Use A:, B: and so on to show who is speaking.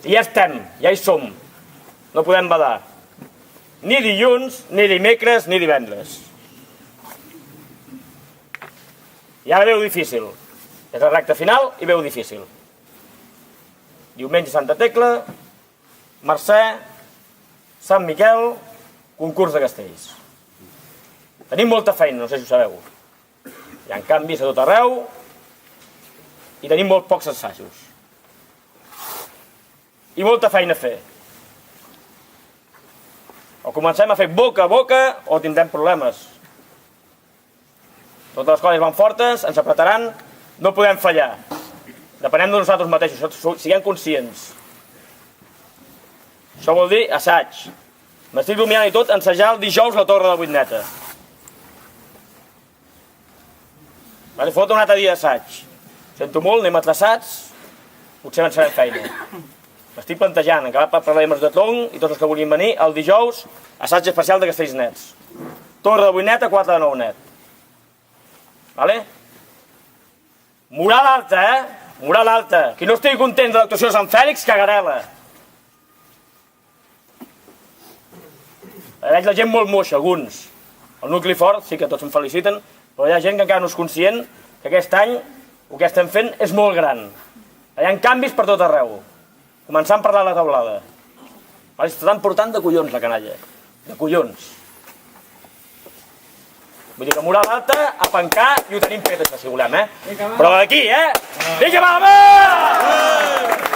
A: I ja estem, ja hi som. No podem badar. Ni dilluns, ni dimecres, ni divendres. I ara veu difícil. És la recta final i veu difícil. Diumenge Santa Tecla, Mercè, Sant Miquel, concurs de castells. Tenim molta feina, no sé si ho sabeu. Hi ha canvis a tot arreu i tenim molt pocs assajos. I molta feina a fer. O comencem a fer boca a boca o tindrem problemes. Totes les coses van fortes, ens apretaran, no podem fallar. Depenem de nosaltres mateixos, siguem conscients. Això vol dir assaig. M'estic rumiant i tot ensejar el dijous la Torre de Vuitneta. Fot un altre dia d'assaig. Sento molt, anem atrasats, potser ens farem feina. M'estic plantejant, encara parlarem de Tronc i tots els que vulguin venir, el dijous, assaig especial de Castells Nets. Torre de Vuitneta, 4 de 9 net. Vale? Moral alta, Moral alta. Qui no estigui content de l'actuació de Sant Fèlix, cagarela. Veig la gent molt moixa, alguns. El nucli fort, sí que tots em feliciten, però hi ha gent que encara no és conscient que aquest any el que estem fent és molt gran. Hi ha canvis per tot arreu. Començant per la taulada. Estan portant de collons la canalla. De collons. Vull dir que moral alta, a pencar, i ho tenim fet això, si volem, Però d'aquí, Vinga, mama!